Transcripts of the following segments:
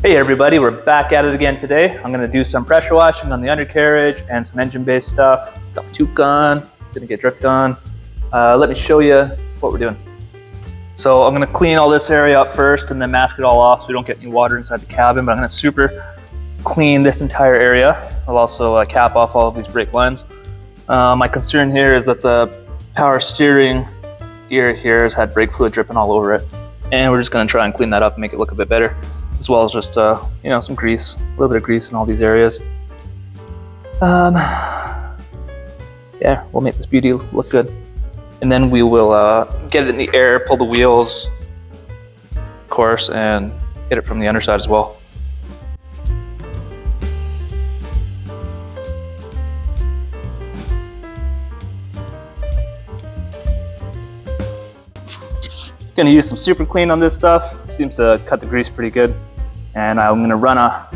Hey everybody, we're back at it again today. I'm going to do some pressure washing on the undercarriage and some engine-based stuff. Got the tube gun, it's going to get dripped on. Let me show you what we're doing. So I'm going to clean all this area up first and then mask it all off so we don't get any water inside the cabin, but I'm going to super clean this entire area. I'll also cap off all of these brake lines. My concern here is that the power steering gear here has had brake fluid dripping all over it. And we're just going to try and clean that up and make it look a bit better, as well as just some grease, a little bit of grease in all these areas. Yeah, we'll make this beauty look good. And then we will get it in the air, pull the wheels, of course, and hit it from the underside as well. Gonna use some super clean on this stuff. It seems to cut the grease pretty good. And I'm gonna run a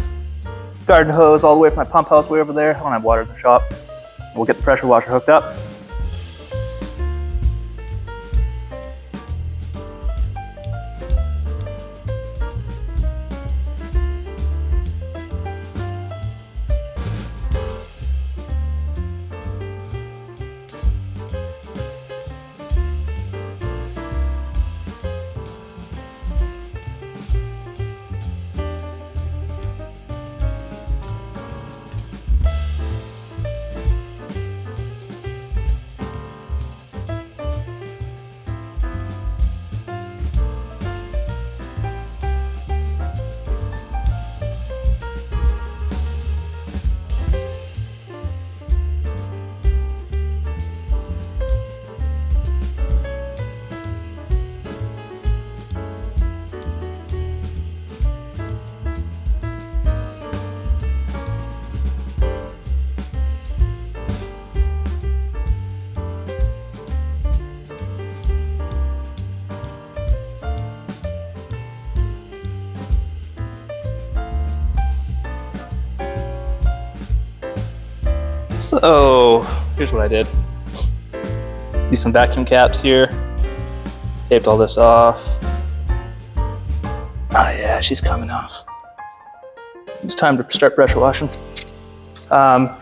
garden hose all the way from my pump house way over there. I don't have water in the shop. We'll get the pressure washer hooked up. So here's what I did. Use some vacuum caps here. Taped all this off. Oh yeah, she's coming off. It's time to start pressure washing. I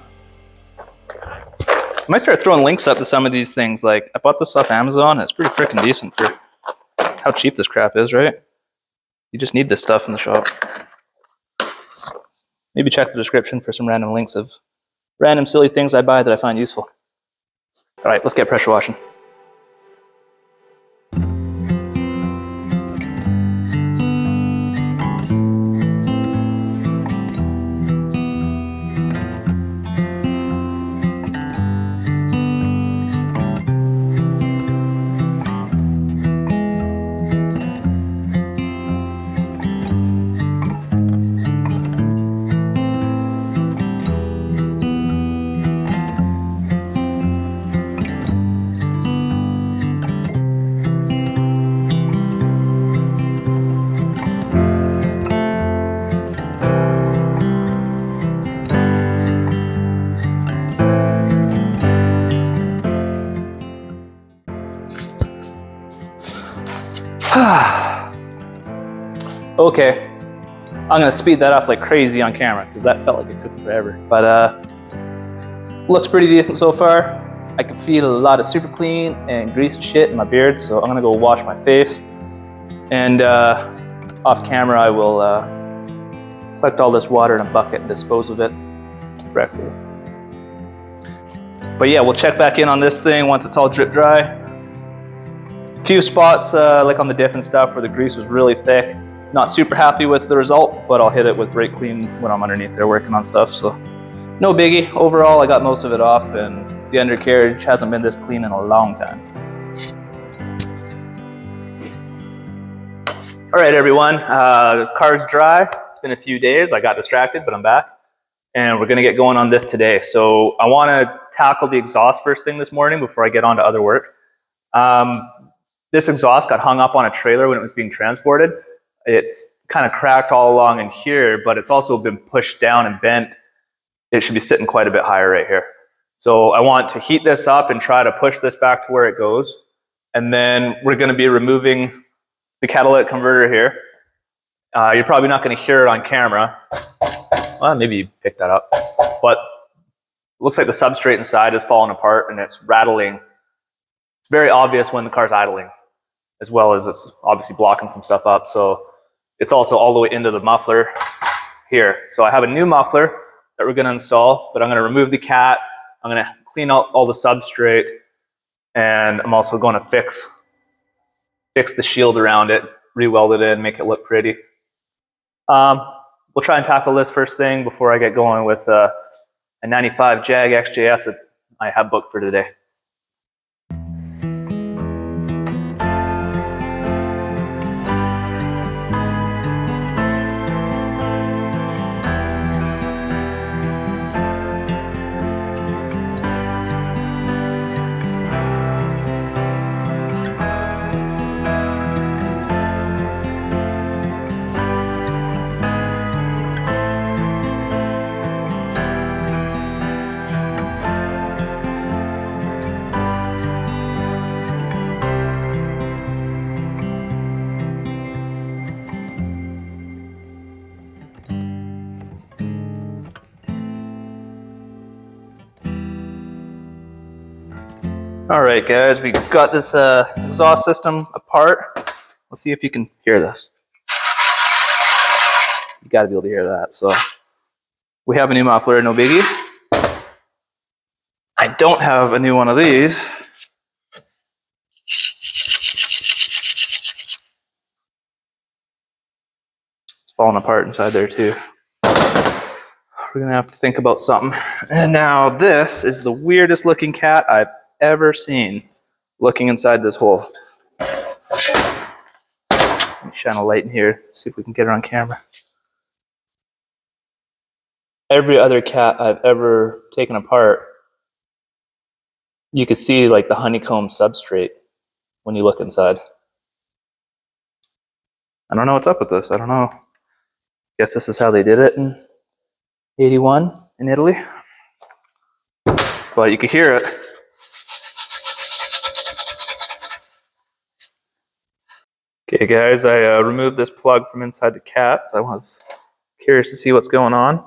might start throwing links up to some of these things. Like, I bought this off Amazon. It's pretty freaking decent for how cheap this crap is, right? You just need this stuff in the shop. Maybe check the description for some random links of random silly things I buy that I find useful. All right, let's get pressure washing. Okay, I'm gonna speed that up like crazy on camera because that felt like it took forever. But looks pretty decent so far. I can feel a lot of super clean and grease and shit in my beard, so I'm gonna go wash my face. And off camera, I will collect all this water in a bucket and dispose of it correctly. But yeah, we'll check back in on this thing once it's all drip dry. A few spots, like on the diff and stuff, where the grease was really thick. Not super happy with the result, but I'll hit it with brake clean when I'm underneath there working on stuff, so no biggie. Overall, I got most of it off, and the undercarriage hasn't been this clean in a long time. All right, everyone, the car's dry. It's been a few days. I got distracted, but I'm back, and we're gonna get going on this today. So I wanna tackle the exhaust first thing this morning before I get on to other work. This exhaust got hung up on a trailer when it was being transported. It's kind of cracked all along in here, but it's also been pushed down and bent. It should be sitting quite a bit higher right here. So I want to heat this up and try to push this back to where it goes. And then we're going to be removing the catalytic converter here. You're probably not going to hear it on camera. Well, maybe you picked that up. But it looks like the substrate inside is falling apart and it's rattling. It's very obvious when the car's idling, as well as it's obviously blocking some stuff up. So it's also all the way into the muffler here. So I have a new muffler that we're going to install, but I'm going to remove the cat. I'm going to clean out all the substrate, and I'm also going to fix the shield around it, re-weld it in, make it look pretty. We'll try and tackle this first thing before I get going with a 95 Jag XJS that I have booked for today. All right, guys, we got this exhaust system apart. Let's see if you can hear this. You got to be able to hear that. So we have a new muffler, no biggie. I don't have a new one of these. It's falling apart inside there too. We're gonna have to think about something. And now this is the weirdest looking cat I've ever seen looking inside this hole. Let me shine a light in here, see if we can get her on camera. Every other cat I've ever taken apart, you can see like the honeycomb substrate when you look inside. I don't know what's up with this. I don't know. Guess this is how they did it in 81 in Italy. But you can hear it. Okay guys, I removed this plug from inside the cat, so I was curious to see what's going on.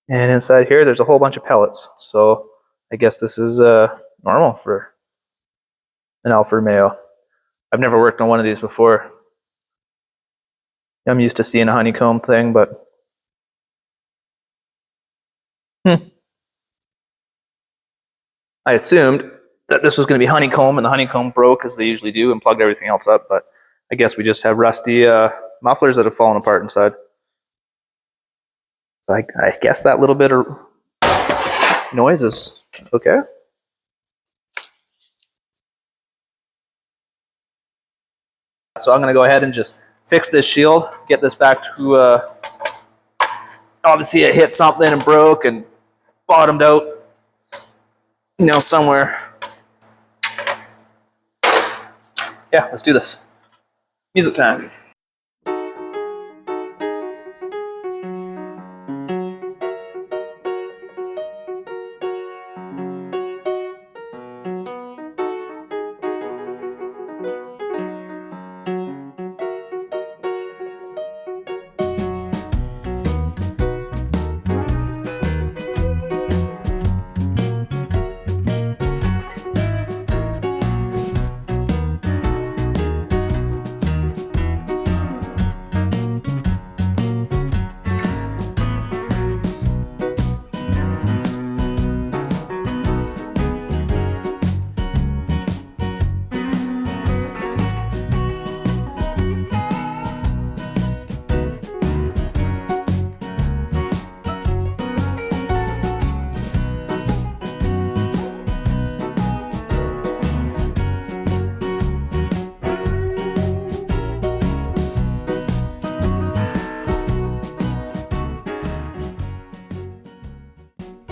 And inside here, there's a whole bunch of pellets. So I guess this is normal for an Alfa Romeo. I've never worked on one of these before. I'm used to seeing a honeycomb thing, but I assumed that this was going to be honeycomb, and the honeycomb broke, as they usually do, and plugged everything else up. But I guess we just have rusty mufflers that have fallen apart inside. I guess that little bit of noise is okay. So I'm going to go ahead and just fix this shield, get this back to, obviously it hit something and broke and bottomed out, you know, somewhere. Yeah, let's do this. Music time.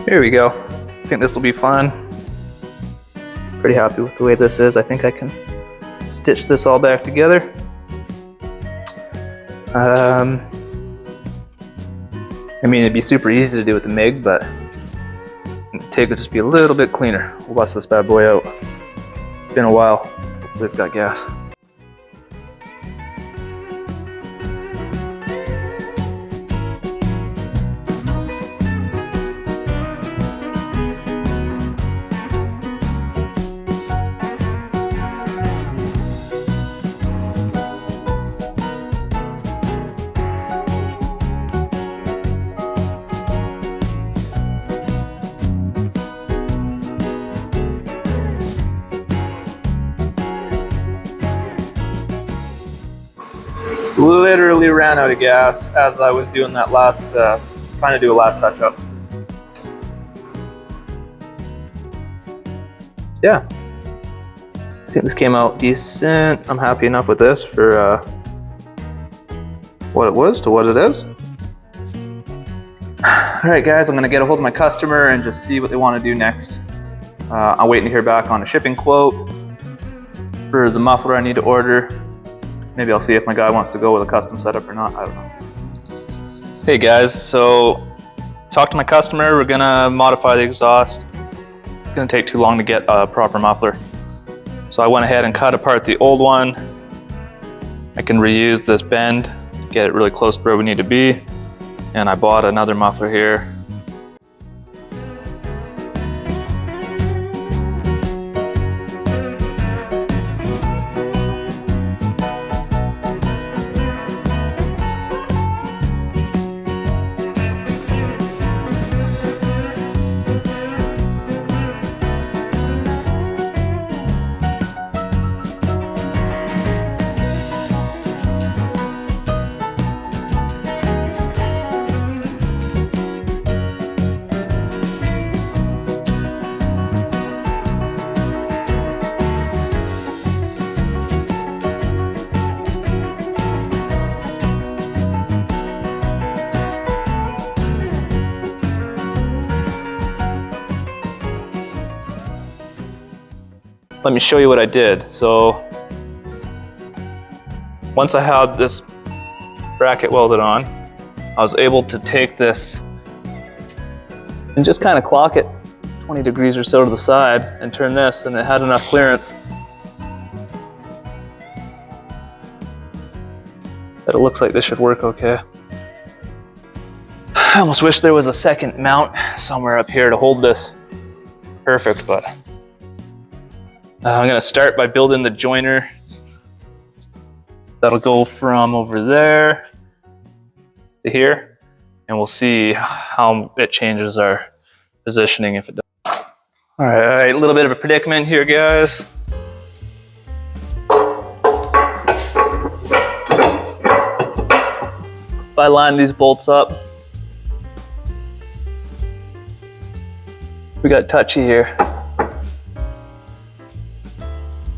Here we go. I think this will be fun. Pretty happy with the way this is. I think I can stitch this all back together. I mean, it'd be super easy to do with the MIG, but the TIG would just be a little bit cleaner. We'll bust this bad boy out. Been a while. Hopefully it's got gas. Literally ran out of gas as I was doing that last, trying to do a last touch up. Yeah, I think this came out decent. I'm happy enough with this for what it was to what it is. All right, guys, I'm gonna get a hold of my customer and just see what they want to do next. I'm waiting to hear back on a shipping quote for the muffler I need to order. Maybe I'll see if my guy wants to go with a custom setup or not, I don't know. Hey guys, so talked to my customer, we're gonna modify the exhaust. It's gonna take too long to get a proper muffler. So I went ahead and cut apart the old one. I can reuse this bend, get it really close to where we need to be. And I bought another muffler here. Let me show you what I did. So once I had this bracket welded on, I was able to take this and just kind of clock it 20 degrees or so to the side and turn this, and it had enough clearance that it looks like this should work okay. I almost wish there was a second mount somewhere up here to hold this perfect, but I'm gonna start by building the joiner. That'll go from over there to here, and we'll see how it changes our positioning if it does. All right, a little bit of a predicament here, guys. If I line these bolts up, we got touchy here.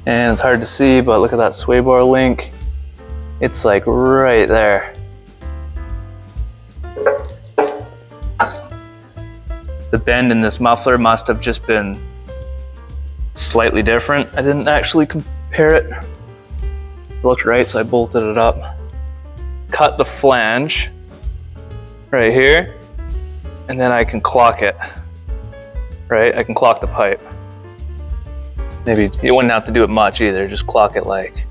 And it's hard to see, but look at that sway bar link. It's like right there. The bend in this muffler must have just been slightly different. I didn't actually compare it. It looked right, so I bolted it up. Cut the flange right here, and then I can clock it, right? I can clock the pipe. Maybe you wouldn't have to do it much either, just clock it like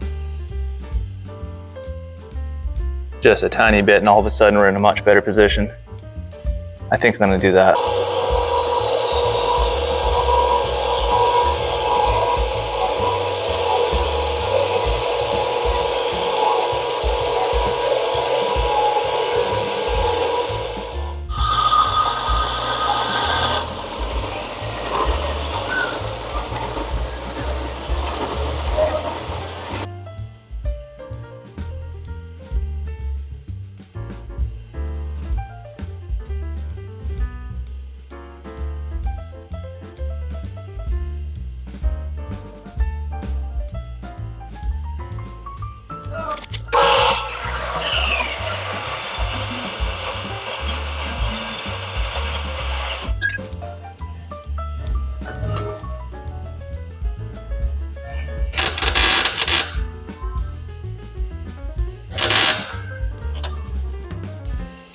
just a tiny bit, and all of a sudden we're in a much better position. I think I'm gonna do that.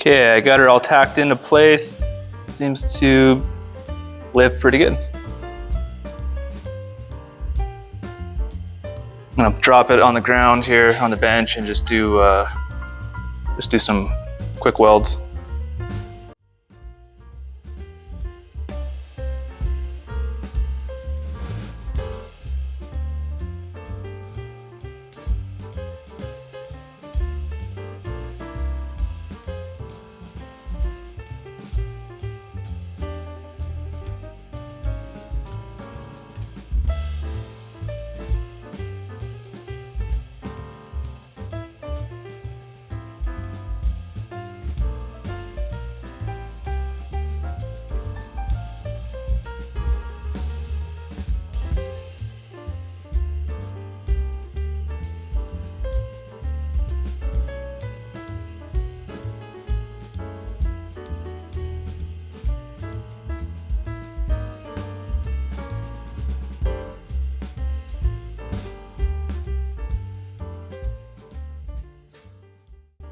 Okay, I got it all tacked into place. Seems to live pretty good. I'm gonna drop it on the ground here on the bench and just do some quick welds.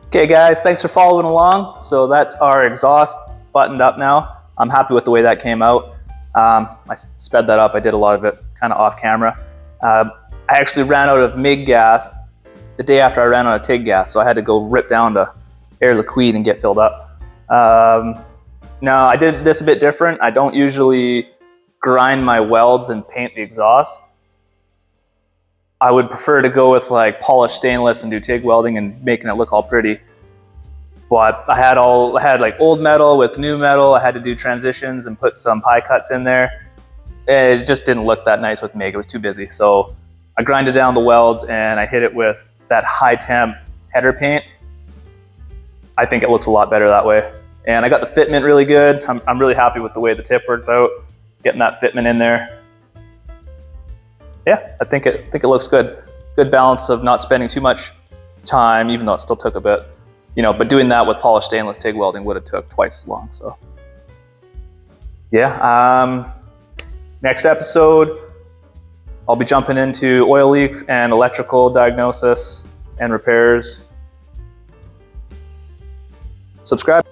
Okay guys, thanks for following along. So that's our exhaust buttoned up now. I'm happy with the way that came out. I sped that up. I did a lot of it kind of off camera. I actually ran out of MIG gas the day after I ran out of TIG gas, so I had to go rip down to Air Liquide and get filled up. Now I did this a bit different. I don't usually grind my welds and paint the exhaust. I would prefer to go with like polished stainless and do TIG welding and making it look all pretty. But I had like old metal with new metal. I had to do transitions and put some pie cuts in there. It just didn't look that nice with MIG. It was too busy. So I grinded down the welds and I hit it with that high temp header paint. I think it looks a lot better that way. And I got the fitment really good. I'm really happy with the way the tip worked out, getting that fitment in there. Yeah, I think it looks good. Good balance of not spending too much time, even though it still took a bit. You know, but doing that with polished stainless TIG welding would have took twice as long. So yeah, next episode, I'll be jumping into oil leaks and electrical diagnosis and repairs. Subscribe.